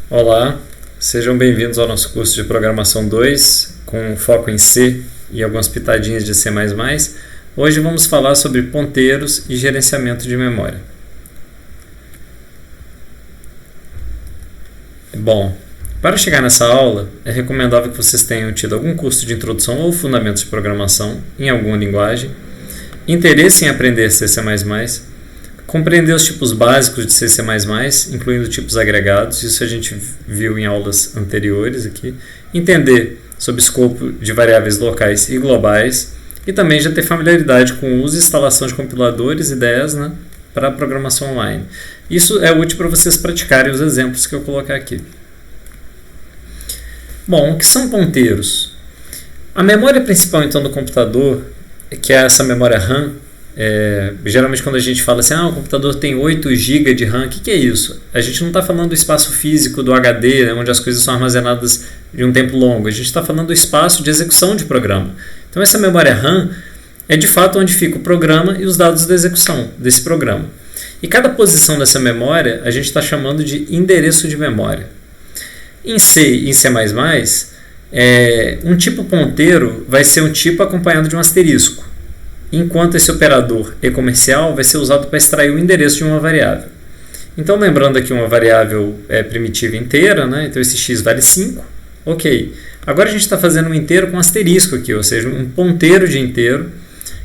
Olá, sejam bem-vindos ao nosso curso de Programação 2, com foco em C e algumas pitadinhas de C++. Hoje vamos falar sobre ponteiros e gerenciamento de memória. Bom, para chegar nessa aula, é recomendável que vocês tenham tido algum curso de introdução ou fundamentos de programação em alguma linguagem, interesse em aprender C++, compreender os tipos básicos de C++, incluindo tipos agregados, isso a gente viu em aulas anteriores aqui, entender sobre o escopo de variáveis locais e globais, e também já ter familiaridade com o uso e instalação de compiladores e ideias, para a programação online. Isso é útil para vocês praticarem os exemplos que eu colocar aqui. Bom, o que são ponteiros? A memória principal então do computador, que é essa memória RAM, geralmente quando a gente fala assim, o computador tem 8 GB de RAM, o que é isso? A gente não está falando do espaço físico do HD, onde as coisas são armazenadas de um tempo longo, a gente está falando do espaço de execução de programa. Então essa memória RAM é de fato onde fica o programa e os dados da execução desse programa. E cada posição dessa memória a gente está chamando de endereço de memória. Em C e em C++, um tipo ponteiro vai ser um tipo acompanhado de um asterisco, enquanto esse operador e-comercial vai ser usado para extrair o endereço de uma variável. Então, lembrando aqui uma variável primitiva inteira, então esse x vale 5, ok. Agora a gente está fazendo um inteiro com asterisco aqui, ou seja, um ponteiro de inteiro,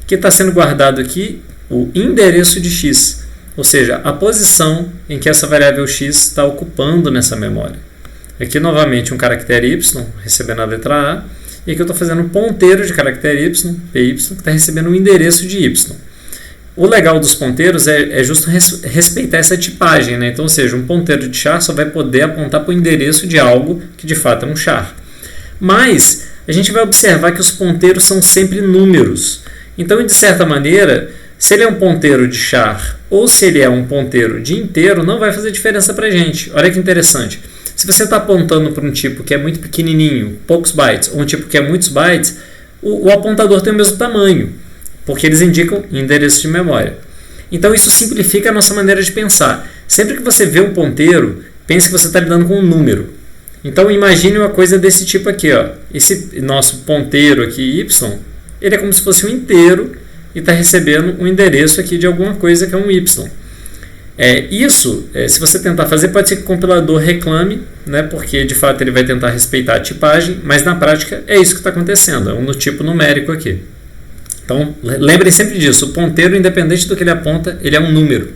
que está sendo guardado aqui o endereço de x, ou seja, a posição em que essa variável x está ocupando nessa memória. Aqui novamente um caractere y, recebendo a letra A, e aqui eu estou fazendo um ponteiro de caractere y, py, que está recebendo um endereço de y. O legal dos ponteiros é justo respeitar essa tipagem, Então, ou seja, um ponteiro de char só vai poder apontar para o endereço de algo que de fato é um char. Mas a gente vai observar que os ponteiros são sempre números. Então, de certa maneira, se ele é um ponteiro de char ou se ele é um ponteiro de inteiro, não vai fazer diferença para a gente. Olha que interessante. Se você está apontando para um tipo que é muito pequenininho, poucos bytes, ou um tipo que é muitos bytes, o apontador tem o mesmo tamanho, porque eles indicam endereço de memória. Então isso simplifica a nossa maneira de pensar. Sempre que você vê um ponteiro, pense que você está lidando com um número. Então imagine uma coisa desse tipo aqui. Esse nosso ponteiro aqui, y, ele é como se fosse um inteiro e está recebendo um endereço aqui de alguma coisa que é um y. Se você tentar fazer, pode ser que o compilador reclame, porque de fato ele vai tentar respeitar a tipagem, mas na prática é isso que está acontecendo, é um tipo numérico aqui. Então lembrem sempre disso, o ponteiro, independente do que ele aponta, ele é um número.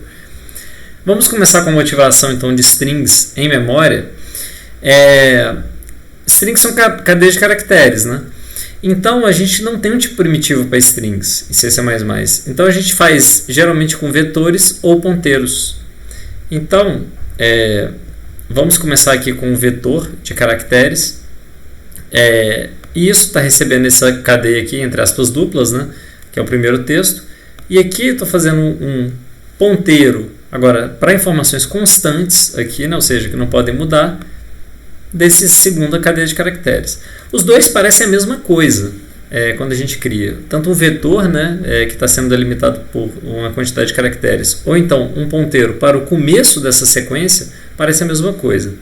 Vamos começar com a motivação então de strings em memória. Strings são cadeias de caracteres, Então a gente não tem um tipo primitivo para strings em C++. Então a gente faz geralmente com vetores ou ponteiros. Então vamos começar aqui com um vetor de caracteres. E isso está recebendo essa cadeia aqui, entre aspas duplas, que é o primeiro texto. E aqui estou fazendo um ponteiro agora para informações constantes aqui, ou seja, que não podem mudar, desse segunda cadeia de caracteres. Os dois parecem a mesma coisa quando a gente cria. Tanto um vetor, que está sendo delimitado por uma quantidade de caracteres, ou então um ponteiro para o começo dessa sequência, parece a mesma coisa,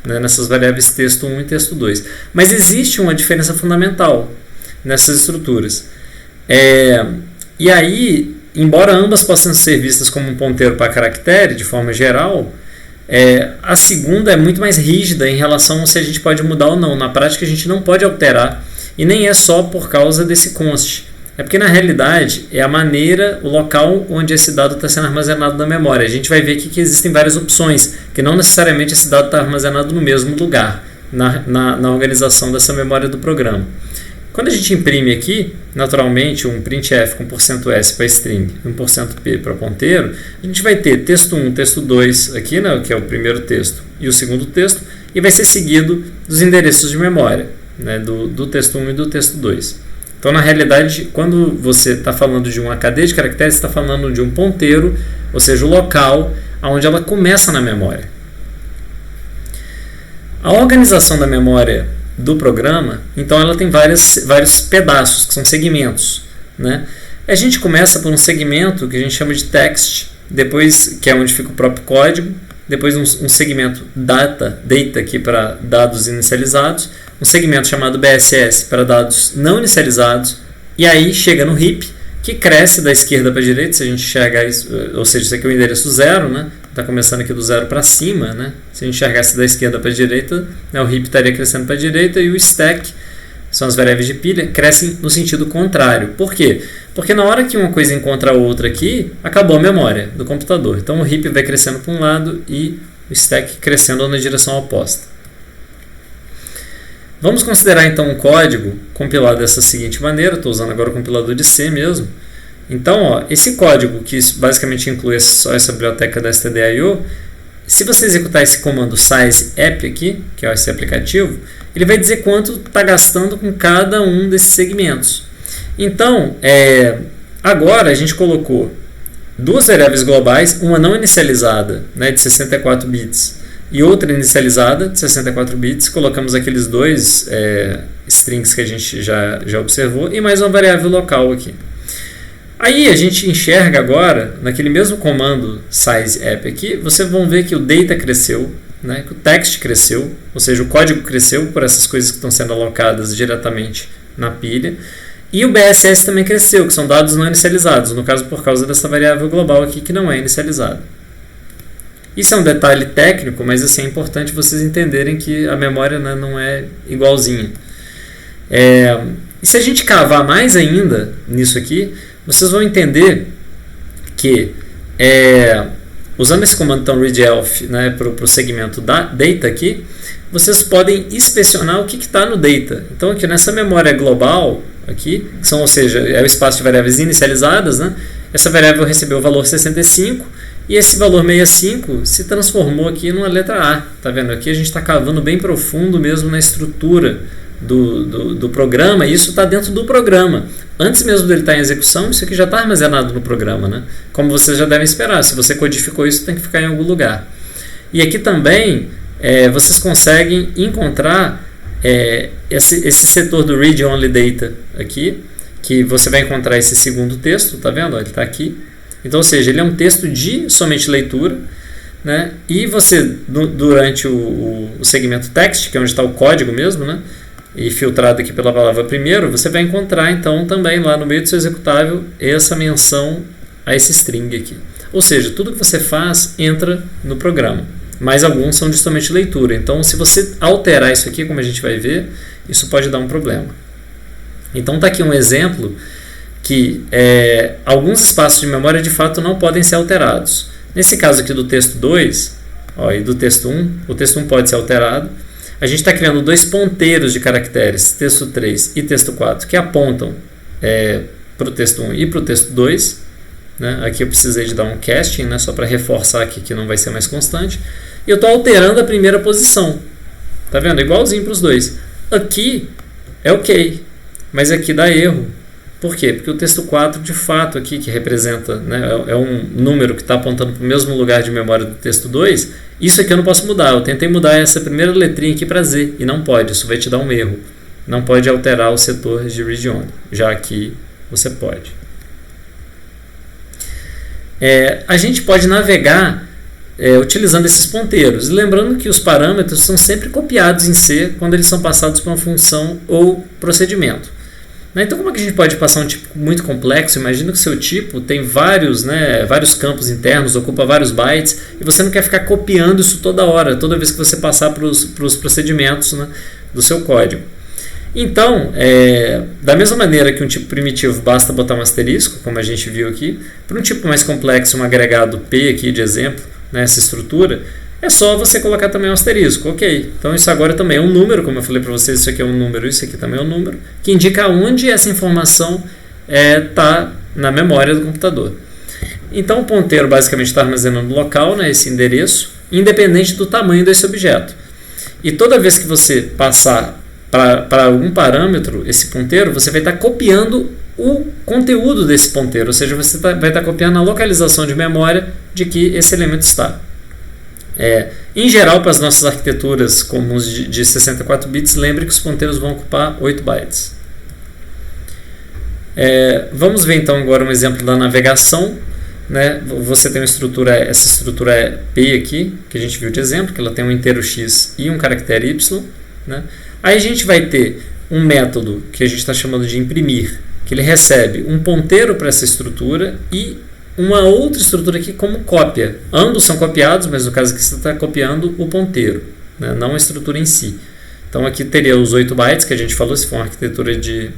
nessas variáveis texto 1 e texto 2. Mas existe uma diferença fundamental nessas estruturas. E aí, embora ambas possam ser vistas como um ponteiro para caractere, de forma geral, a segunda é muito mais rígida em relação a se a gente pode mudar ou não. Na prática a gente não pode alterar, e nem é só por causa desse const. É porque na realidade é a maneira, o local onde esse dado está sendo armazenado na memória. A gente vai ver aqui que existem várias opções, que não necessariamente esse dado está armazenado no mesmo lugar, na organização dessa memória do programa. Quando a gente imprime aqui, naturalmente, um printf com %s para string e um %p para ponteiro, a gente vai ter texto 1, texto 2 aqui, que é o primeiro texto, e o segundo texto, e vai ser seguido dos endereços de memória, do texto 1 e do texto 2. Então, na realidade, quando você está falando de uma cadeia de caracteres, você está falando de um ponteiro, ou seja, o local onde ela começa na memória. A organização da memória do programa, então ela tem vários pedaços, que são segmentos. A gente começa por um segmento que a gente chama de text, depois que é onde fica o próprio código, depois um segmento data aqui para dados inicializados, um segmento chamado BSS para dados não inicializados, e aí chega no heap, que cresce da esquerda para a direita, se a gente enxergar isso, ou seja, isso aqui é o endereço 0, né? Está começando aqui do 0 para cima, né? Se a gente enxergasse da esquerda para a direita, né, o heap estaria crescendo para a direita, e o stack, são as variáveis de pilha, crescem no sentido contrário. Por quê? Porque na hora que uma coisa encontra a outra aqui, acabou a memória do computador. Então o heap vai crescendo para um lado e o stack crescendo na direção oposta. Vamos considerar então um código compilado dessa seguinte maneira. Estou usando agora o compilador de C mesmo. Então, ó, esse código, que basicamente inclui só essa biblioteca da stdio, se você executar esse comando sizeapp aqui, que é esse aplicativo, ele vai dizer quanto está gastando com cada um desses segmentos. Então, agora a gente colocou duas variáveis globais, uma não inicializada, né, de 64 bits, e outra inicializada de 64 bits. Colocamos aqueles dois strings que a gente já observou, e mais uma variável local aqui. Aí a gente enxerga agora, naquele mesmo comando sizeapp aqui, vocês vão ver que o data cresceu, né, que o text cresceu, ou seja, o código cresceu por essas coisas que estão sendo alocadas diretamente na pilha. E o BSS também cresceu, que são dados não inicializados, no caso por causa dessa variável global aqui que não é inicializada. Isso é um detalhe técnico, mas assim, é importante vocês entenderem que a memória, né, não é igualzinha. E se a gente cavar mais ainda nisso aqui, vocês vão entender que, usando esse comando então readelf, né, para o segmento data aqui, vocês podem inspecionar o que está no data. Então aqui nessa memória global, aqui, ou seja, é o espaço de variáveis inicializadas, né, essa variável recebeu o valor 65, e esse valor 65 se transformou aqui numa letra A. Tá vendo? Aqui a gente está cavando bem profundo mesmo na estrutura do programa, e isso está dentro do programa. Antes mesmo dele estar em execução, isso aqui já está armazenado no programa, né? Como vocês já devem esperar, se você codificou isso, tem que ficar em algum lugar. E aqui também vocês conseguem encontrar esse setor do Read Only Data aqui, que você vai encontrar esse segundo texto, tá vendo? Ele está aqui. Então, ou seja, ele é um texto de somente leitura, né? E você, durante o segmento text, que é onde está o código mesmo, né, e filtrado aqui pela palavra primeiro, você vai encontrar então também lá no meio do seu executável essa menção a esse string aqui. Ou seja, tudo que você faz entra no programa, mas alguns são de somente leitura. Então, se você alterar isso aqui, como a gente vai ver, isso pode dar um problema. Então está aqui um exemplo que alguns espaços de memória de fato não podem ser alterados. Nesse caso aqui do texto 2, e do texto 1, o texto 1 pode ser alterado. A gente está criando dois ponteiros de caracteres, texto 3 e texto 4, que apontam para o texto 1 e para o texto 2. Né? Aqui eu precisei de dar um casting, né, só para reforçar aqui que não vai ser mais constante. E eu estou alterando a primeira posição. Tá vendo? Igualzinho para os dois. Aqui é ok, mas aqui dá erro. Por quê? Porque o texto 4, de fato, aqui, que representa, né, é um número que está apontando para o mesmo lugar de memória do texto 2, isso aqui eu não posso mudar. Eu tentei mudar essa primeira letrinha aqui para Z, e não pode, isso vai te dar um erro. Não pode alterar o setor de read only, já aqui você pode. A gente pode navegar utilizando esses ponteiros. E lembrando que os parâmetros são sempre copiados em C quando eles são passados para uma função ou procedimento. Então, como é que a gente pode passar um tipo muito complexo? Imagina que o seu tipo tem vários campos internos, ocupa vários bytes, e você não quer ficar copiando isso toda hora, toda vez que você passar para os procedimentos, né, do seu código. Então, da mesma maneira que um tipo primitivo basta botar um asterisco, como a gente viu aqui, para um tipo mais complexo, um agregado P aqui de exemplo, né, essa estrutura, é só você colocar também um asterisco, ok. Então isso agora também é um número, como eu falei para vocês, isso aqui é um número, isso aqui também é um número, que indica onde essa informação está na memória do computador. Então o ponteiro basicamente está armazenando local, né, esse endereço, independente do tamanho desse objeto. E toda vez que você passar para algum parâmetro esse ponteiro, você vai estar copiando o conteúdo desse ponteiro, ou seja, você vai estar copiando a localização de memória de que esse elemento está. Em geral, para as nossas arquiteturas comuns de 64 bits, lembre que os ponteiros vão ocupar 8 bytes. Vamos ver então agora um exemplo da navegação. né, você tem uma estrutura, essa estrutura é P aqui, que a gente viu de exemplo, que ela tem um inteiro x e um caractere y. Né? Aí a gente vai ter um método que a gente está chamando de imprimir, que ele recebe um ponteiro para essa estrutura e uma outra estrutura aqui como cópia. Ambos são copiados, mas no caso aqui você está copiando o ponteiro, né, não a estrutura em si. Então aqui teria os 8 bytes que a gente falou, se for uma arquitetura de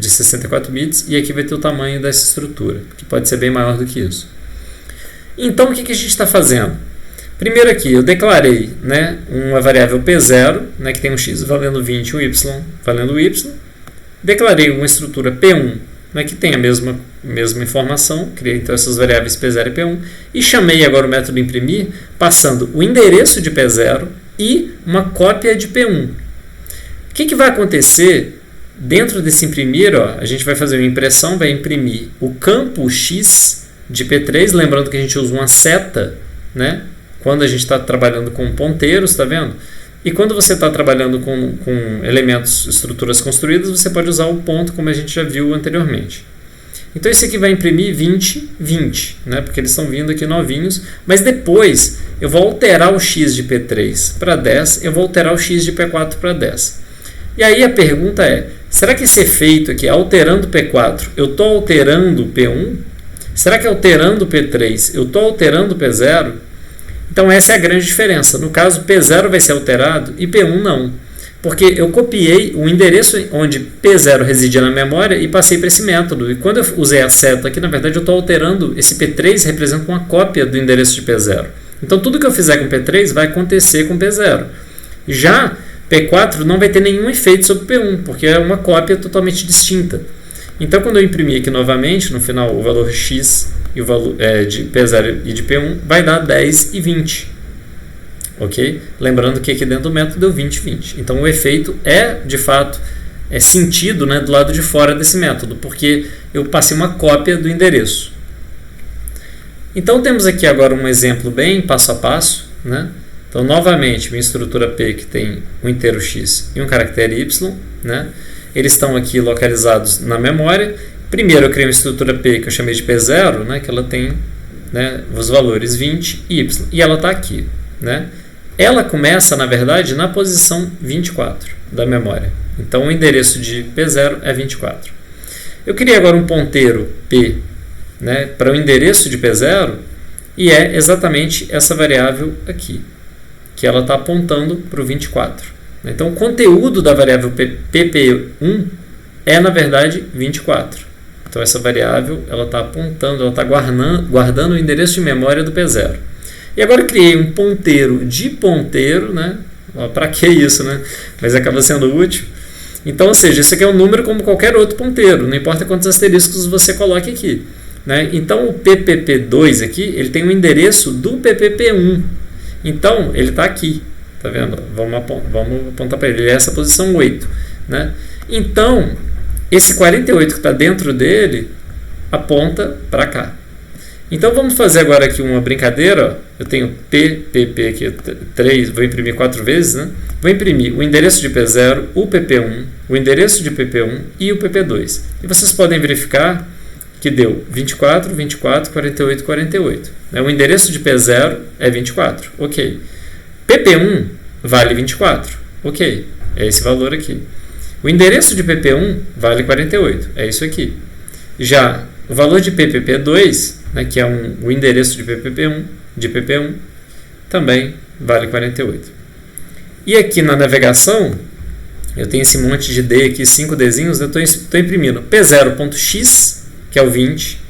64 bits, e aqui vai ter o tamanho dessa estrutura, que pode ser bem maior do que isso. Então o que a gente está fazendo? Primeiro aqui eu declarei, né, uma variável P0, né, que tem um x valendo 20 e um y valendo y. Declarei uma estrutura P1, né, que tem a mesma informação, criei então essas variáveis P0 e P1, e chamei agora o método imprimir, passando o endereço de P0 e uma cópia de P1. O que vai acontecer dentro desse imprimir? Ó, a gente vai fazer uma impressão, vai imprimir o campo X de P3, lembrando que a gente usa uma seta, né, quando a gente está trabalhando com ponteiros, está vendo? E quando você está trabalhando com elementos, estruturas construídas, você pode usar o ponto, como a gente já viu anteriormente. Então esse aqui vai imprimir 20, 20, né, porque eles estão vindo aqui novinhos, mas depois eu vou alterar o x de P3 para 10, eu vou alterar o x de P4 para 10. E aí a pergunta é, será que esse efeito aqui, alterando P4, eu estou alterando P1? Será que alterando P3, eu estou alterando P0? Então essa é a grande diferença. No caso, P0 vai ser alterado e P1 não. Porque eu copiei o endereço onde P0 residia na memória e passei para esse método. E quando eu usei a seta aqui, na verdade eu estou alterando, esse P3 representa uma cópia do endereço de P0. Então tudo que eu fizer com P3 vai acontecer com P0. Já P4 não vai ter nenhum efeito sobre P1, porque é uma cópia totalmente distinta. Então quando eu imprimir aqui novamente, no final o valor x e o valor de P0 e de P1 vai dar 10 e 20. Ok? Lembrando que aqui dentro do método deu 20 e 20. Então o efeito é, de fato, sentido, né, do lado de fora desse método, porque eu passei uma cópia do endereço. Então temos aqui agora um exemplo bem passo a passo. Né? Então novamente minha estrutura P, que tem um inteiro x e um caractere y. Né? Eles estão aqui localizados na memória. Primeiro eu criei uma estrutura P que eu chamei de P0, né, que ela tem, né, os valores 20 e y. E ela está aqui. Né? Ela começa, na verdade, na posição 24 da memória. Então, o endereço de P0 é 24. Eu criei agora um ponteiro P, né, para o endereço de P0 e é exatamente essa variável aqui, que ela está apontando para o 24. Então, o conteúdo da variável PP1 é, na verdade, 24. Então, essa variável ela está apontando, ela está guardando o endereço de memória do P0. E agora eu criei um ponteiro de ponteiro, né? Para que isso, né? Mas acaba sendo útil. Então, ou seja, isso aqui é um número como qualquer outro ponteiro, não importa quantos asteriscos você coloque aqui. Né? Então, o PPP2 aqui, ele tem o endereço do PPP1. Então, ele está aqui. Tá vendo? Vamos apontar para ele. Ele é essa posição 8. Né? Então, esse 48 que está dentro dele aponta para cá. Então vamos fazer agora aqui uma brincadeira. Ó. Eu tenho PPP aqui, 3, vou imprimir 4 vezes. Né? Vou imprimir o endereço de P0, o PP1, o endereço de PP1 e o PP2. E vocês podem verificar que deu 24, 24, 48, 48. Né? O endereço de P0 é 24. Ok. PP1 vale 24. Ok. É esse valor aqui. O endereço de PP1 vale 48. É isso aqui. Já o valor de PPP2, né, que é o endereço de PP1, também vale 48. E aqui na navegação, eu tenho esse monte de D aqui, 5 Dzinhos, eu estou imprimindo P0.x, que é o 20.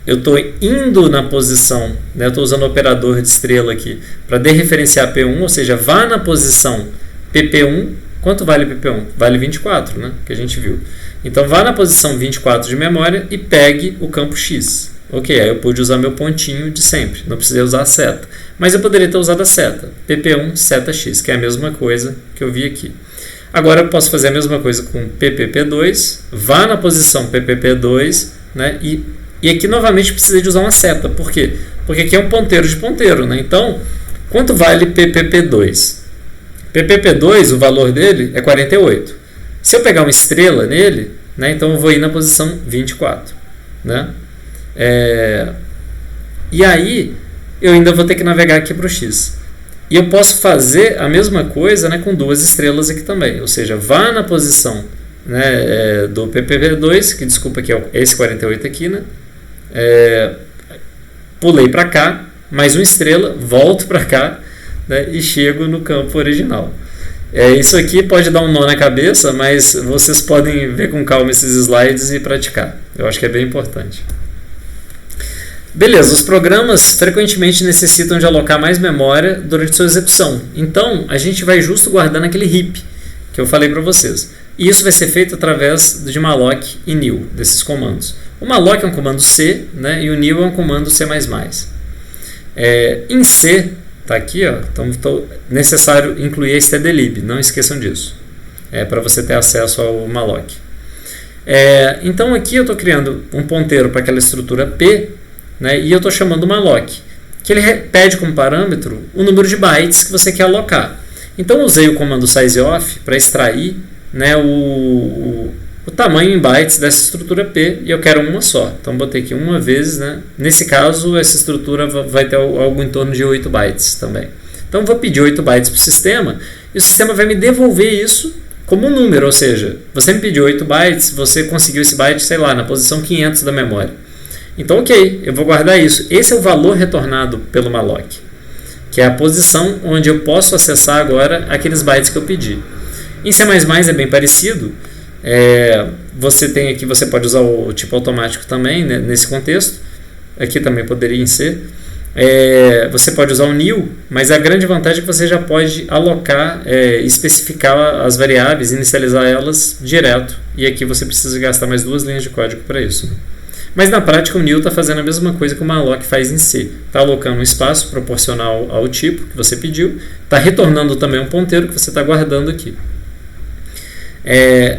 Eu estou indo na posição, né, eu estou usando o operador de estrela aqui, para dereferenciar P1, ou seja, vá na posição PP1. Quanto vale PP1? Vale 24, né, que a gente viu. Então, vá na posição 24 de memória e pegue o campo X. Ok, aí eu pude usar meu pontinho de sempre, não precisei usar a seta. Mas eu poderia ter usado a seta, PP1 seta X, que é a mesma coisa que eu vi aqui. Agora eu posso fazer a mesma coisa com PPP2, vá na posição PPP2, né, e aqui novamente precisei de usar uma seta. Por quê? Porque aqui é um ponteiro de ponteiro. Né? Então, quanto vale PPP2? PPP2, o valor dele é 48. Se eu pegar uma estrela nele, né, então eu vou ir na posição 24. Né? E aí eu ainda vou ter que navegar aqui para o X. E eu posso fazer a mesma coisa, né, com 2 estrelas aqui também. Ou seja, vá na posição, né, do PPV2, que desculpa que é esse 48 aqui, né? Pulei para cá, mais 1 estrela, volto para cá, né, e chego no campo original. Isso aqui pode dar um nó na cabeça, mas vocês podem ver com calma esses slides e praticar. Eu acho que é bem importante. Beleza, os programas frequentemente necessitam de alocar mais memória durante sua execução. Então, a gente vai justo guardando aquele heap que eu falei para vocês. E isso vai ser feito através de malloc e new, desses comandos. O malloc é um comando C, né, e o new é um comando C++. Em C, está aqui, ó, então necessário incluir a stdlib, não esqueçam disso, para você ter acesso ao malloc. Então aqui eu estou criando um ponteiro para aquela estrutura P, né, e eu estou chamando o malloc, que ele pede como parâmetro o número de bytes que você quer alocar. Então eu usei o comando sizeof para extrair, né, o tamanho em bytes dessa estrutura P, e eu quero uma só. Então botei aqui uma vezes, né? Nesse caso, essa estrutura vai ter algo em torno de 8 bytes também. Então eu vou pedir 8 bytes para o sistema, e o sistema vai me devolver isso como um número, ou seja, você me pediu 8 bytes, você conseguiu esse byte, sei lá, na posição 500 da memória. Então ok, eu vou guardar isso. Esse é o valor retornado pelo malloc, que é a posição onde eu posso acessar agora aqueles bytes que eu pedi. Em C++ é bem parecido. Você tem aqui, você pode usar o tipo automático também, né, nesse contexto. Aqui também poderia em C. Você pode usar o new, mas a grande vantagem é que você já pode alocar, especificar as variáveis, inicializar elas direto. E aqui você precisa gastar mais 2 linhas de código para isso. Mas na prática o new está fazendo a mesma coisa que o malloc faz em C. Está alocando um espaço proporcional ao tipo que você pediu, está retornando também um ponteiro que você está guardando aqui.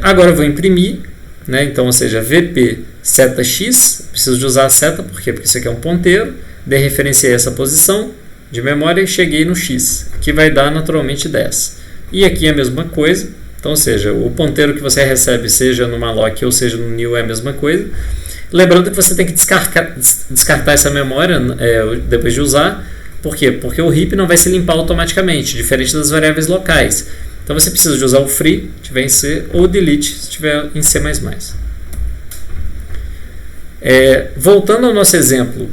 Agora eu vou imprimir, né? Então, ou seja, vp seta x, preciso de usar a seta, por quê? Porque isso aqui é um ponteiro, referenciei essa posição de memória e cheguei no x, que vai dar naturalmente 10. E aqui é a mesma coisa, então, ou seja, o ponteiro que você recebe, seja no malloc ou seja no new, é a mesma coisa. Lembrando que você tem que descartar essa memória depois de usar, por quê? Porque o heap não vai se limpar automaticamente, diferente das variáveis locais. Então você precisa de usar o free, se estiver em C, ou o delete, se estiver em C++. Voltando ao nosso exemplo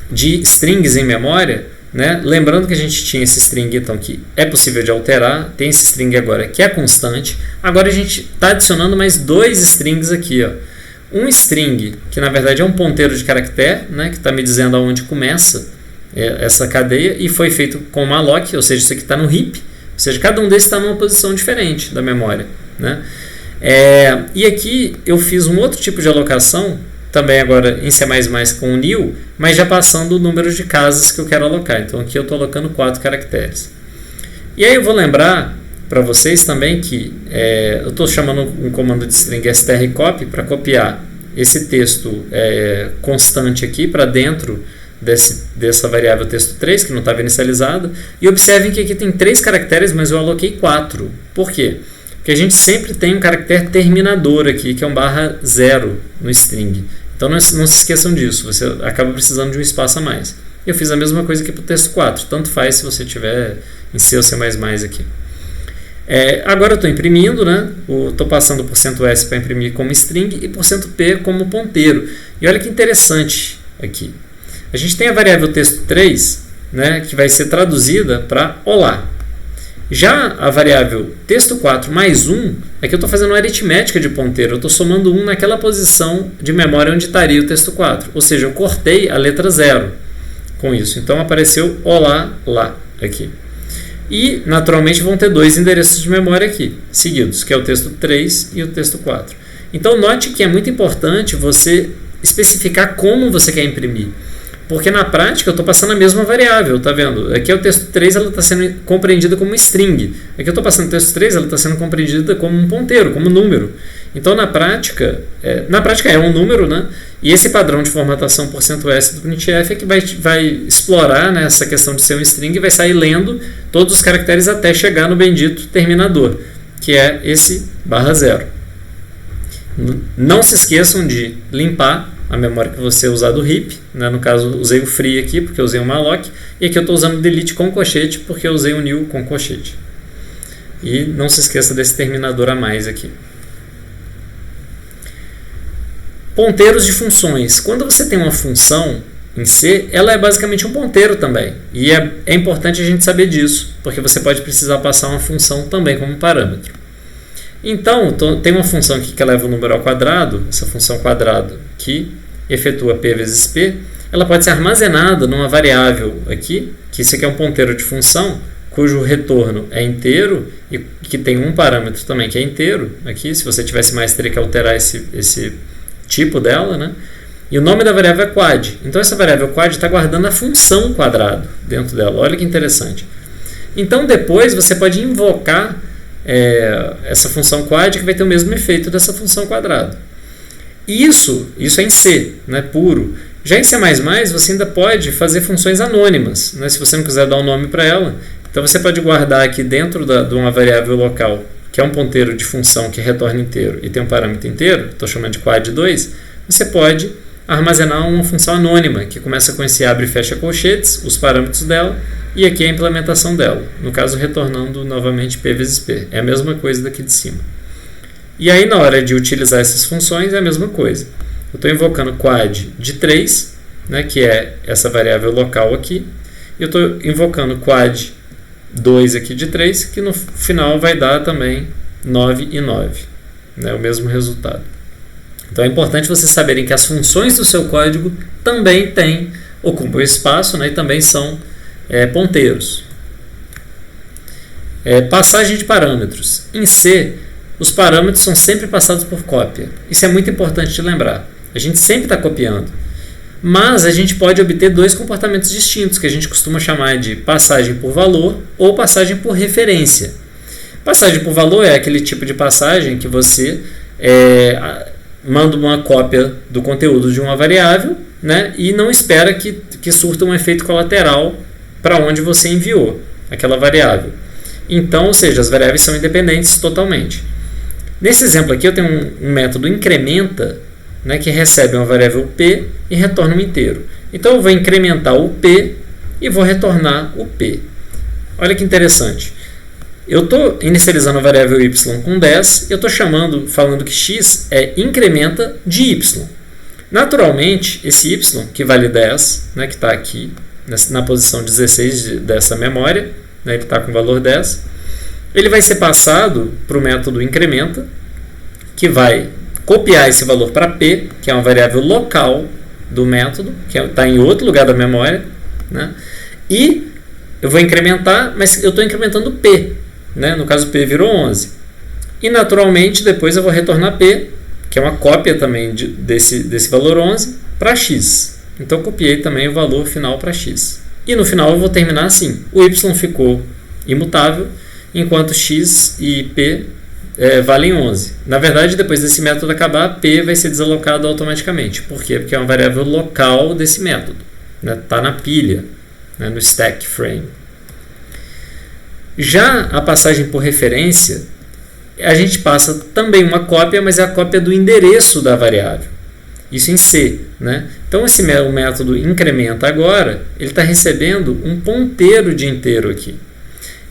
de strings em memória, né, lembrando que a gente tinha esse string então, que é possível de alterar, tem esse string agora que é constante. Agora a gente está adicionando mais 2 strings aqui. Ó. Um string, que na verdade é um ponteiro de caractere, né, que está me dizendo aonde começa essa cadeia, e foi feito com malloc, ou seja, isso aqui está no heap. Ou seja, cada um desses está numa posição diferente da memória, né? E aqui eu fiz um outro tipo de alocação, também agora em C++ com o new, mas já passando o número de casas que eu quero alocar. Então aqui eu estou alocando 4 caracteres. E aí eu vou lembrar para vocês também que eu estou chamando um comando de string strcopy para copiar esse texto constante aqui para dentro dessa variável texto3, que não estava inicializada. E observem que aqui tem 3 caracteres, mas eu aloquei 4. Por quê? Porque a gente sempre tem um caractere terminador aqui, que é um /0 no string. Então não se esqueçam disso, você acaba precisando de um espaço a mais. Eu fiz a mesma coisa aqui para o texto 4, tanto faz se você tiver em C ou C++ aqui. Agora eu estou imprimindo, né? Estou passando o %s para imprimir como string e %p como ponteiro. E olha que interessante aqui. A gente tem a variável texto3, né, que vai ser traduzida para olá. Já a variável texto4 mais 1, aqui eu estou fazendo uma aritmética de ponteiro, eu estou somando 1 naquela posição de memória onde estaria o texto4. Ou seja, eu cortei a letra 0 com isso. Então apareceu olá lá aqui. E naturalmente vão ter 2 endereços de memória aqui, seguidos, que é o texto3 e o texto4. Então note que é muito importante você especificar como você quer imprimir. Porque na prática eu estou passando a mesma variável, tá vendo? Aqui é o texto 3, ela está sendo compreendida como string. Aqui eu estou passando o texto 3, ela está sendo compreendida como um ponteiro, como um número. Então na prática é um número, né? E esse padrão de formatação %s do printf é que vai explorar, né, essa questão de ser um string e vai sair lendo todos os caracteres até chegar no bendito terminador, que é esse /0. Não se esqueçam de limpar, a memória que você usar do heap, né? No caso usei o free aqui porque eu usei o malloc, e aqui eu estou usando delete com colchete porque eu usei o new com colchete. E não se esqueça desse terminador a mais aqui. Ponteiros de funções. Quando você tem uma função em C, ela é basicamente um ponteiro também. E é importante a gente saber disso, porque você pode precisar passar uma função também como parâmetro. Então, tem uma função aqui que leva o número ao quadrado, essa função quadrado que efetua P vezes P, ela pode ser armazenada numa variável aqui, que isso aqui é um ponteiro de função, cujo retorno é inteiro e que tem um parâmetro também que é inteiro. Aqui, se você tivesse mais, teria que alterar esse tipo dela, né? E o nome da variável é quad. Então, essa variável quad está guardando a função quadrado dentro dela. Olha que interessante. Então, depois você pode invocar essa função quad que vai ter o mesmo efeito dessa função quadrado. Isso é em C, né, puro. Já em C++, você ainda pode fazer funções anônimas, né, se você não quiser dar um nome para ela. Então, você pode guardar aqui dentro de uma variável local, que é um ponteiro de função que retorna inteiro e tem um parâmetro inteiro, estou chamando de quad2, você pode armazenar uma função anônima, que começa com esse abre e fecha colchetes, os parâmetros dela, e aqui é a implementação dela, no caso retornando novamente P vezes P. É a mesma coisa daqui de cima. E aí na hora de utilizar essas funções é a mesma coisa. Eu estou invocando quad de 3, né, que é essa variável local aqui, e eu estou invocando quad 2 aqui de 3, que no final vai dar também 9 e 9, né, o mesmo resultado. Então é importante vocês saberem que as funções do seu código também ocupam espaço, né, e também são ponteiros. Passagem de parâmetros. Em C, os parâmetros são sempre passados por cópia. Isso é muito importante de lembrar. A gente sempre está copiando. Mas a gente pode obter dois comportamentos distintos, que a gente costuma chamar de passagem por valor ou passagem por referência. Passagem por valor é aquele tipo de passagem que você manda uma cópia do conteúdo de uma variável, né, e não espera que surta um efeito colateral para onde você enviou aquela variável. Então, ou seja, as variáveis são independentes totalmente. Nesse exemplo aqui eu tenho um método incrementa, né, que recebe uma variável P e retorna um inteiro. Então eu vou incrementar o P e vou retornar o P. Olha que interessante. Eu estou inicializando a variável y com 10 e eu estou falando que x é incrementa de y. Naturalmente, esse y, que vale 10, né, que está aqui na posição 16 dessa memória, né, ele está com o valor 10, ele vai ser passado para o método incrementa, que vai copiar esse valor para P, que é uma variável local do método, que está em outro lugar da memória, né, e eu vou incrementar, mas eu estou incrementando P, né, no caso P virou 11. E naturalmente depois eu vou retornar P, que é uma cópia também desse valor 11, para X. Então eu copiei também o valor final para X. E no final eu vou terminar assim. O Y ficou imutável, enquanto X e P valem 11. Na verdade, depois desse método acabar, P vai ser desalocado automaticamente. Por quê? Porque é uma variável local desse método. Está na pilha, né, no stack frame. Já a passagem por referência, a gente passa também uma cópia, mas é a cópia do endereço da variável. Isso em C, né? Então, o método incrementa agora, ele está recebendo um ponteiro de inteiro aqui.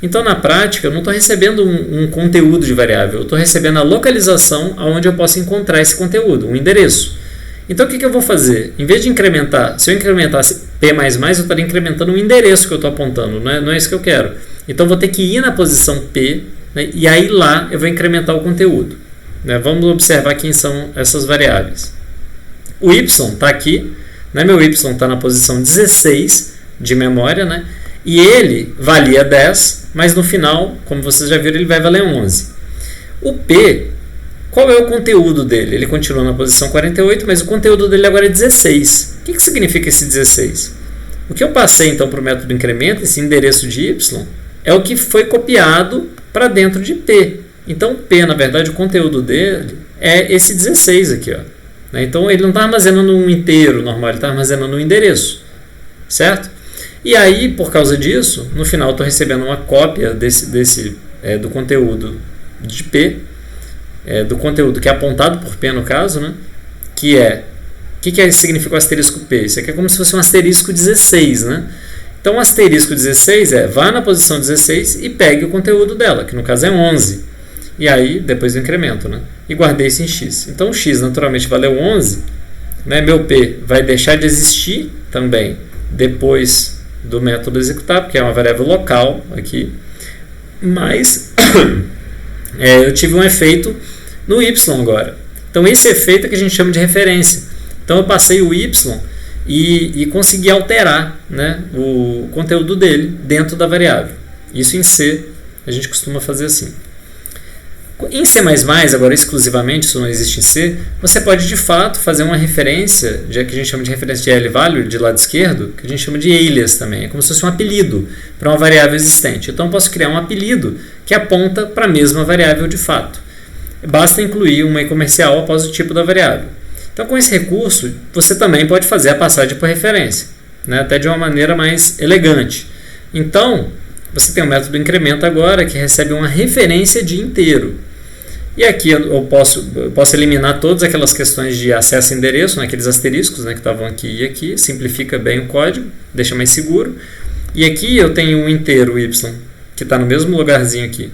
Então, na prática, eu não estou recebendo um conteúdo de variável, eu estou recebendo a localização onde eu posso encontrar esse conteúdo, um endereço. Então, o que eu vou fazer? Em vez de incrementar, se eu incrementasse P++, eu estaria incrementando o endereço que eu estou apontando, não é isso que eu quero. Então, eu vou ter que ir na posição P, né, e aí lá eu vou incrementar o conteúdo. Né? Vamos observar quem são essas variáveis. O y está aqui, né? Meu y está na posição 16 de memória, né? E ele valia 10, mas no final, como vocês já viram, ele vai valer 11. O P, qual é o conteúdo dele? Ele continua na posição 48, mas o conteúdo dele agora é 16. O que significa esse 16? O que eu passei então para o método incremento, esse endereço de y, é o que foi copiado para dentro de P. Então, P, na verdade, o conteúdo dele é esse 16 aqui, ó. Então, ele não está armazenando um inteiro normal, ele está armazenando um endereço, certo? E aí, por causa disso, no final, estou recebendo uma cópia do conteúdo de P, do conteúdo que é apontado por P, no caso, né? Que é que significa o asterisco P? Isso aqui é como se fosse um asterisco 16, né? Então, o asterisco 16 vá na posição 16 e pegue o conteúdo dela, que no caso é 11. E aí, depois do incremento, né? E guardei isso em x. Então, o x naturalmente valeu 11, né? Meu P vai deixar de existir também depois do método executar, porque é uma variável local aqui. Mas eu tive um efeito no y agora. Então, esse efeito é que a gente chama de referência. Então, eu passei o y e consegui alterar, né, o conteúdo dele dentro da variável. Isso em C a gente costuma fazer assim. Em C++, agora exclusivamente, isso não existe em C, você pode de fato fazer uma referência, já que a gente chama de referência de L-value, de lado esquerdo, que a gente chama de alias também, é como se fosse um apelido para uma variável existente. Então eu posso criar um apelido que aponta para a mesma variável de fato. Basta incluir uma comercial após o tipo da variável. Então com esse recurso, você também pode fazer a passagem por referência, né, até de uma maneira mais elegante. Então, você tem o método incremento agora, que recebe uma referência de inteiro. E aqui eu posso eliminar todas aquelas questões de acesso a endereço, né, aqueles asteriscos, né, que estavam aqui e aqui, simplifica bem o código, deixa mais seguro. E aqui eu tenho um inteiro y, que está no mesmo lugarzinho aqui,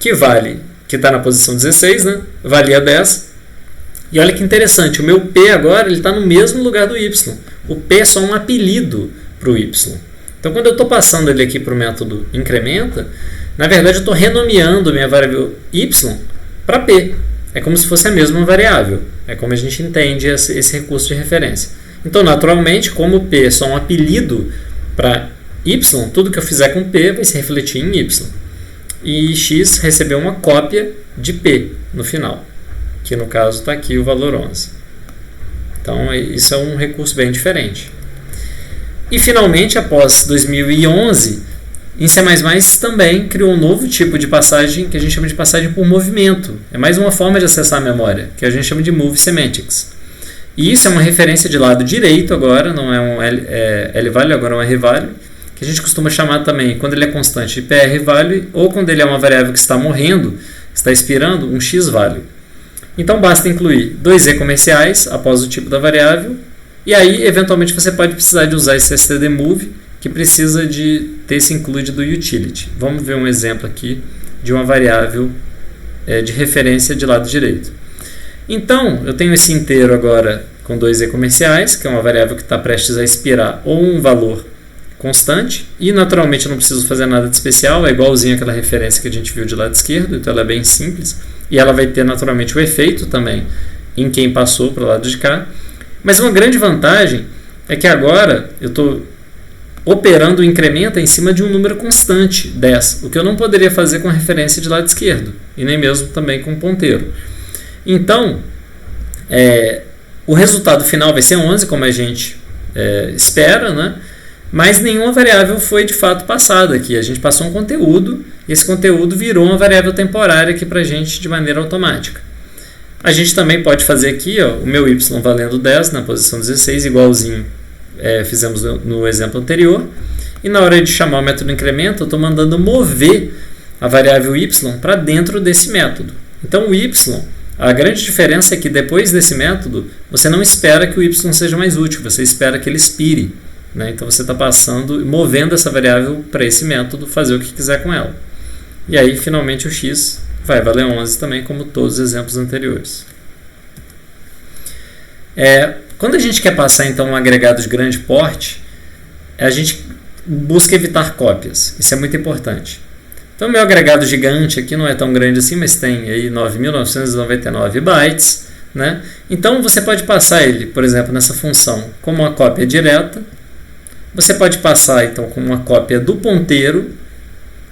que está na posição 16, né, valia 10. E olha que interessante, o meu P agora está no mesmo lugar do y. O P é só um apelido para o y. Então, quando eu estou passando ele aqui para o método incrementa, na verdade eu estou renomeando minha variável y para P. É como se fosse a mesma variável. É como a gente entende esse recurso de referência. Então, naturalmente, como P é só um apelido para y, tudo que eu fizer com P vai se refletir em y. E x recebeu uma cópia de P no final, que no caso está aqui o valor 11. Então, isso é um recurso bem diferente. E, finalmente, após 2011, em C++ também criou um novo tipo de passagem que a gente chama de passagem por movimento. É mais uma forma de acessar a memória, que a gente chama de Move Semantics. E isso é uma referência de lado direito agora, não é um L-value, agora é um R-value, que a gente costuma chamar também, quando ele é constante, de PR-value, ou quando ele é uma variável que está morrendo, está expirando, um X-value. Então, basta incluir dois E comerciais após o tipo da variável. E aí, eventualmente, você pode precisar de usar esse stdmove, que precisa de ter esse include do utility. Vamos ver um exemplo aqui de uma variável de referência de lado direito. Então, eu tenho esse inteiro agora com dois E comerciais, que é uma variável que está prestes a expirar, ou um valor constante. E, naturalmente, eu não preciso fazer nada de especial, é igualzinho àquela referência que a gente viu de lado esquerdo, então ela é bem simples. E ela vai ter, naturalmente, o efeito também em quem passou para o lado de cá. Mas uma grande vantagem é que agora eu estou operando o incrementa em cima de um número constante, 10, o que eu não poderia fazer com a referência de lado esquerdo, e nem mesmo também com o ponteiro. Então, o resultado final vai ser 11, como a gente espera, né? Mas nenhuma variável foi de fato passada aqui. A gente passou um conteúdo, e esse conteúdo virou uma variável temporária aqui para a gente de maneira automática. A gente também pode fazer aqui o meu y valendo 10 na posição 16, igualzinho fizemos no exemplo anterior. E na hora de chamar o método incremento, eu estou mandando mover a variável y para dentro desse método. Então o y, a grande diferença é que depois desse método, você não espera que o y seja mais útil, você espera que ele expire. Né? Então você está movendo essa variável para esse método, fazer o que quiser com ela. E aí finalmente o x vai valer 11 também, como todos os exemplos anteriores. Quando a gente quer passar então um agregado de grande porte, a gente busca evitar cópias. Isso é muito importante. Então o meu agregado gigante aqui não é tão grande assim, mas tem aí 9.999 bytes. Né? Então você pode passar ele, por exemplo, nessa função como uma cópia direta. Você pode passar então com uma cópia do ponteiro,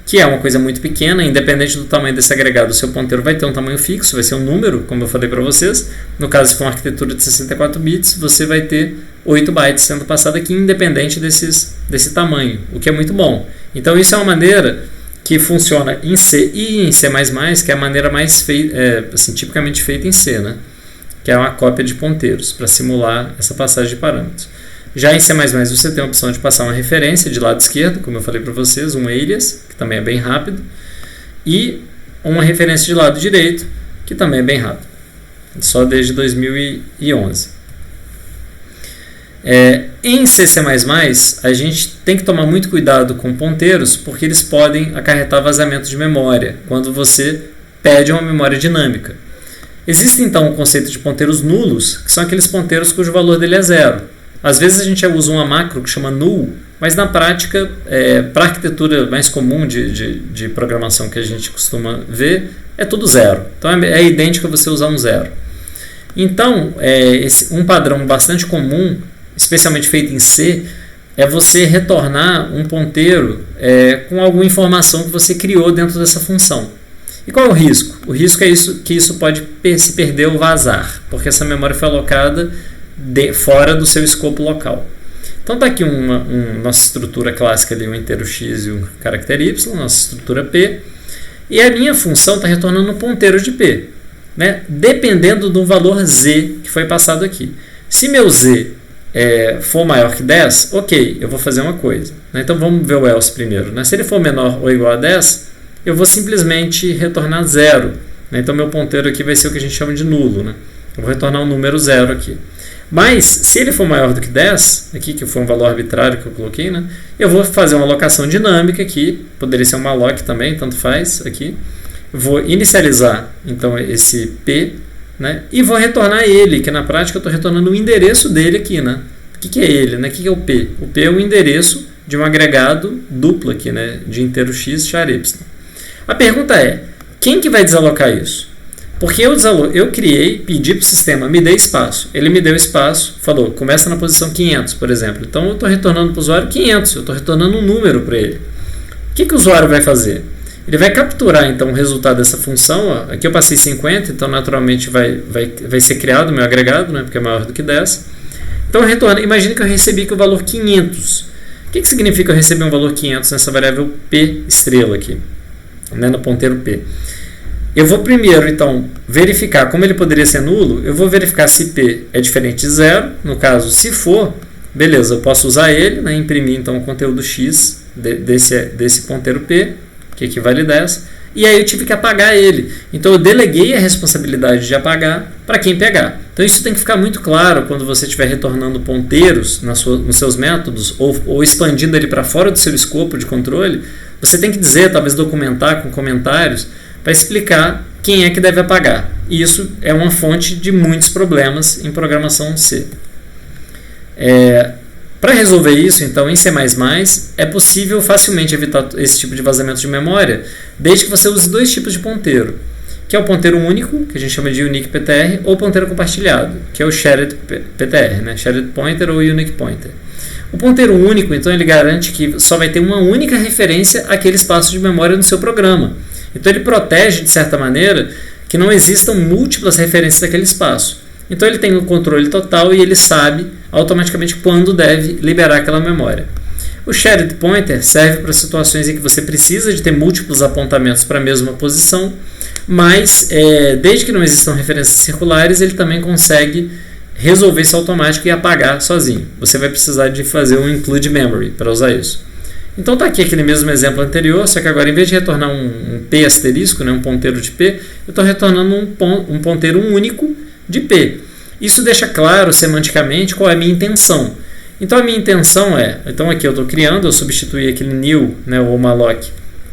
que é uma coisa muito pequena, independente do tamanho desse agregado, o seu ponteiro vai ter um tamanho fixo, vai ser um número, como eu falei para vocês. No caso, se for uma arquitetura de 64 bits, você vai ter 8 bytes sendo passado aqui, independente desse tamanho, o que é muito bom. Então, isso é uma maneira que funciona em C e em C++, que é a maneira mais tipicamente feita em C, né? Que é uma cópia de ponteiros, para simular essa passagem de parâmetros. Já em C++ você tem a opção de passar uma referência de lado esquerdo, como eu falei para vocês, um alias, que também é bem rápido, e uma referência de lado direito, que também é bem rápido, só desde 2011. Em C++, a gente tem que tomar muito cuidado com ponteiros, porque eles podem acarretar vazamento de memória, quando você pede uma memória dinâmica. Existe então o conceito de ponteiros nulos, que são aqueles ponteiros cujo valor dele é zero. Às vezes a gente usa uma macro que chama null, mas na prática, para a arquitetura mais comum de programação que a gente costuma ver, é tudo zero. Então é idêntico a você usar um zero. Então, um padrão bastante comum, especialmente feito em C, é você retornar um ponteiro com alguma informação que você criou dentro dessa função. E qual é o risco? O risco é que isso pode se perder ou vazar, porque essa memória foi alocada fora do seu escopo local. Então está aqui nossa estrutura clássica, ali, um inteiro x e um caractere y, nossa estrutura p, e a minha função está retornando um ponteiro de p, né? Dependendo do valor z que foi passado aqui. Se meu z for maior que 10, ok, eu vou fazer uma coisa, né? Então vamos ver o else primeiro, né? Se ele for menor ou igual a 10, eu vou simplesmente retornar 0, né? Então meu ponteiro aqui vai ser o que a gente chama de nulo, né? Eu vou retornar um número 0 aqui. Mas, se ele for maior do que 10, aqui, que foi um valor arbitrário que eu coloquei, né, eu vou fazer uma alocação dinâmica aqui, poderia ser uma alloc também, tanto faz, aqui. Vou inicializar, então, esse P, né, e vou retornar ele, que na prática eu estou retornando o endereço dele aqui. Né? O que é ele? Né? O que é o P? O P é o endereço de um agregado duplo aqui, né, de inteiro x char y. A pergunta é, quem que vai desalocar isso? Porque eu criei, pedi para o sistema, me dê espaço. Ele me deu espaço, falou, começa na posição 500, por exemplo. Então eu estou retornando para o usuário 500, eu estou retornando um número para ele. O que o usuário vai fazer? Ele vai capturar então o resultado dessa função. Ó. Aqui eu passei 50, então naturalmente vai ser criado o meu agregado, né, porque é maior do que 10. Então eu retorno, imagine que eu recebi aqui o valor 500. O que significa eu receber um valor 500 nessa variável P estrela aqui, né, no ponteiro P? Eu vou primeiro, então, verificar como ele poderia ser nulo. Eu vou verificar se P é diferente de 0. No caso, se for, beleza, eu posso usar ele, né, imprimir então o conteúdo x desse ponteiro P, que equivale a 10, e aí eu tive que apagar ele. Então eu deleguei a responsabilidade de apagar para quem pegar. Então isso tem que ficar muito claro quando você estiver retornando ponteiros nos seus métodos ou expandindo ele para fora do seu escopo de controle. Você tem que dizer, talvez documentar com comentários, para explicar quem é que deve apagar. E isso é uma fonte de muitos problemas em programação C. Para resolver isso, então, em C++, é possível facilmente evitar esse tipo de vazamento de memória, desde que você use dois tipos de ponteiro, que é o ponteiro único, que a gente chama de Unique PTR, ou ponteiro compartilhado, que é o Shared PTR, né? Shared Pointer ou Unique Pointer. O ponteiro único, então, ele garante que só vai ter uma única referência àquele espaço de memória no seu programa. Então ele protege, de certa maneira, que não existam múltiplas referências daquele espaço. Então ele tem o controle total e ele sabe automaticamente quando deve liberar aquela memória. O Shared Pointer serve para situações em que você precisa de ter múltiplos apontamentos para a mesma posição, mas desde que não existam referências circulares, ele também consegue resolver isso automático e apagar sozinho. Você vai precisar de fazer um include memory para usar isso. Então está aqui aquele mesmo exemplo anterior, só que agora em vez de retornar um P asterisco, né, um ponteiro de P, eu estou retornando um ponteiro único de P. Isso deixa claro semanticamente qual é a minha intenção. Então a minha intenção então aqui eu estou criando, eu substituí aquele new, né, ou malloc,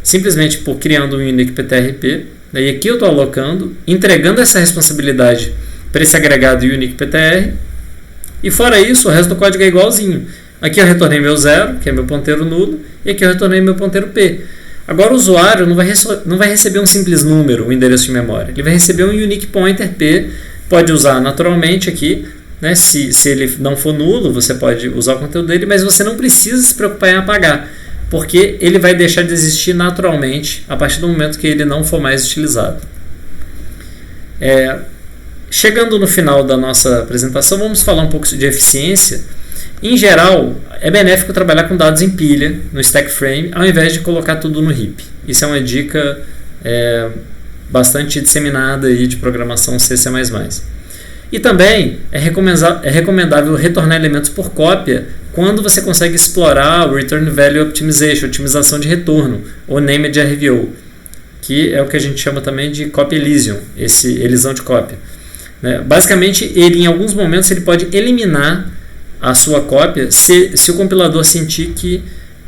simplesmente por criando um unique ptrp, e aqui eu estou alocando, entregando essa responsabilidade para esse agregado unique ptr, e fora isso o resto do código é igualzinho. Aqui eu retornei meu 0, que é meu ponteiro nulo, e aqui eu retornei meu ponteiro P. Agora o usuário não vai receber um simples número, um endereço de memória. Ele vai receber um unique pointer P, pode usar naturalmente aqui, né? Se ele não for nulo, você pode usar o conteúdo dele, mas você não precisa se preocupar em apagar, porque ele vai deixar de existir naturalmente a partir do momento que ele não for mais utilizado. Chegando no final da nossa apresentação, vamos falar um pouco de eficiência. Em geral, é benéfico trabalhar com dados em pilha, no stack frame, ao invés de colocar tudo no heap. Isso é uma dica bastante disseminada aí de programação C++. E também é recomendável retornar elementos por cópia quando você consegue explorar o Return Value Optimization, otimização de retorno, ou Named RVO, que é o que a gente chama também de Copy Elision, esse elisão de cópia. Basicamente, ele em alguns momentos ele pode eliminar a sua cópia se o compilador sentir que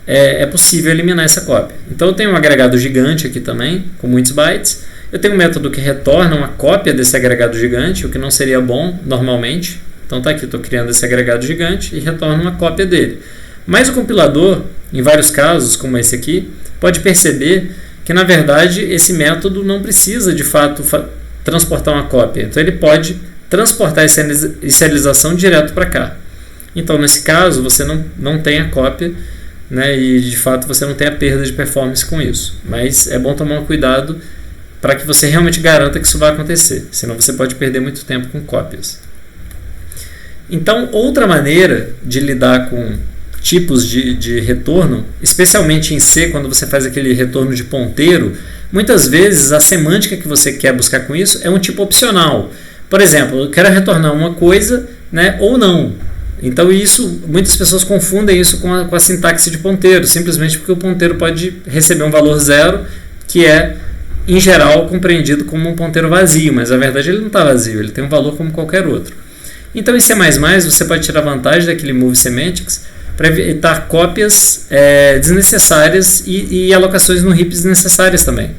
é possível eliminar essa cópia. Então eu tenho um agregado gigante aqui também, com muitos bytes. Eu tenho um método que retorna uma cópia desse agregado gigante, o que não seria bom normalmente. Então tá aqui, estou criando esse agregado gigante e retorna uma cópia dele. Mas o compilador, em vários casos, como esse aqui, pode perceber que na verdade esse método não precisa de fato transportar uma cópia. Então ele pode transportar essa inicialização direto para cá. Então nesse caso você não tem a cópia, né, e de fato você não tem a perda de performance com isso. Mas é bom tomar um cuidado para que você realmente garanta que isso vai acontecer. Senão você pode perder muito tempo com cópias. Então outra maneira de lidar com tipos de retorno, especialmente em C, quando você faz aquele retorno de ponteiro, muitas vezes a semântica que você quer buscar com isso é um tipo opcional. Por exemplo, eu quero retornar uma coisa, né, ou não. Então muitas pessoas confundem isso com a sintaxe de ponteiro, simplesmente porque o ponteiro pode receber um valor zero, que é, em geral, compreendido como um ponteiro vazio, mas na verdade ele não está vazio, ele tem um valor como qualquer outro. Então em C++ você pode tirar vantagem daquele move semantics para evitar cópias desnecessárias e alocações no heap desnecessárias também.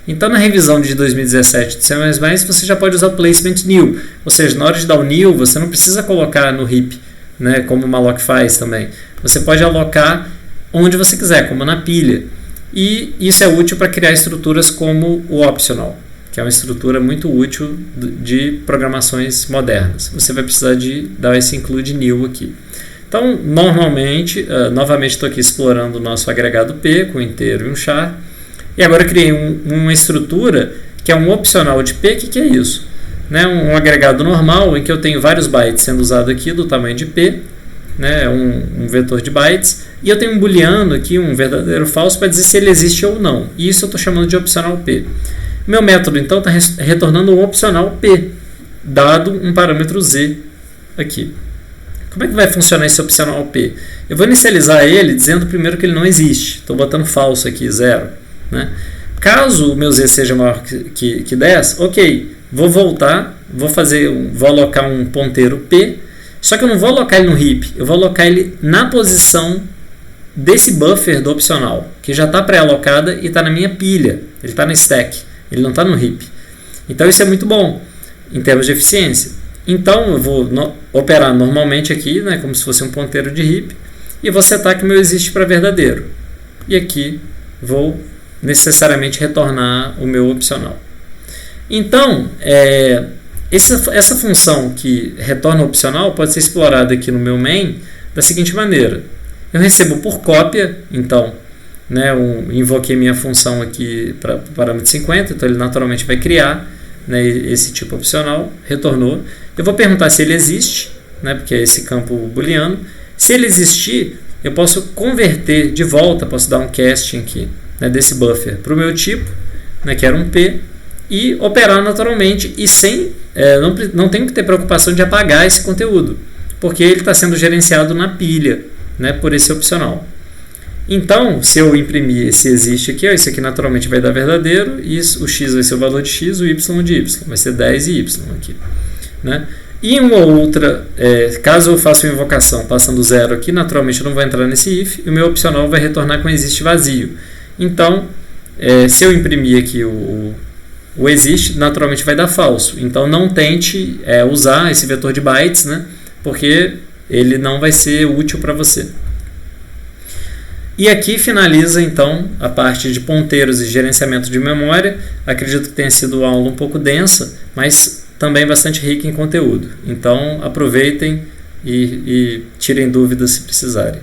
Então na revisão de 2017 de C++, você já pode usar o placement new, ou seja, na hora de dar o new, você não precisa colocar no heap, né, como o malloc faz também. Você pode alocar onde você quiser, como na pilha. E isso é útil para criar estruturas como o optional, que é uma estrutura muito útil de programações modernas. Você vai precisar de dar esse include new aqui. Então, normalmente, novamente estou aqui explorando o nosso agregado P com um inteiro e um char. E agora eu criei uma estrutura que é um opcional de P. O que é isso? Né, um agregado normal em que eu tenho vários bytes sendo usado aqui do tamanho de P, né, um vetor de bytes, e eu tenho um booleano aqui, um verdadeiro ou falso, para dizer se ele existe ou não. E isso eu estou chamando de opcional P. Meu método, então, está retornando um opcional P, dado um parâmetro Z aqui. Como é que vai funcionar esse opcional P? Eu vou inicializar ele dizendo primeiro que ele não existe. Estou botando falso aqui, 0. Né? Caso o meu Z seja maior que 10, ok, vou voltar, vou alocar um ponteiro P, só que eu não vou alocar ele no heap, eu vou alocar ele na posição desse buffer do opcional, que já está pré-alocada e está na minha pilha, ele está no stack, ele não está no heap. Então isso é muito bom em termos de eficiência. Então eu vou operar normalmente aqui, né, como se fosse um ponteiro de heap, e vou setar que o meu existe para verdadeiro. E aqui vou necessariamente retornar o meu opcional. Então, essa função que retorna o opcional pode ser explorada aqui no meu main da seguinte maneira. Eu recebo por cópia, então, né, invoquei minha função aqui para o parâmetro 50, então ele naturalmente vai criar, né, esse tipo opcional, retornou. Eu vou perguntar se ele existe, né, porque é esse campo booleano. Se ele existir, eu posso converter de volta, posso dar um casting aqui, né, desse buffer para o meu tipo, né, que era um P, e operar naturalmente e sem não tenho que ter preocupação de apagar esse conteúdo, porque ele está sendo gerenciado na pilha, né, por esse opcional. Então, se eu imprimir esse existe aqui, isso aqui naturalmente vai dar verdadeiro, e o x vai ser o valor de x, o y de y, vai ser 10 e y aqui. Né? E uma outra, caso eu faça uma invocação passando 0 aqui, naturalmente eu não vou entrar nesse if, e o meu opcional vai retornar com existe vazio. Então, se eu imprimir aqui o existe, naturalmente vai dar falso. Então não tente usar esse vetor de bytes, né? Porque ele não vai ser útil para você. E aqui finaliza então a parte de ponteiros e gerenciamento de memória. Acredito que tenha sido uma aula um pouco densa, mas também bastante rica em conteúdo. Então aproveitem e tirem dúvidas se precisarem.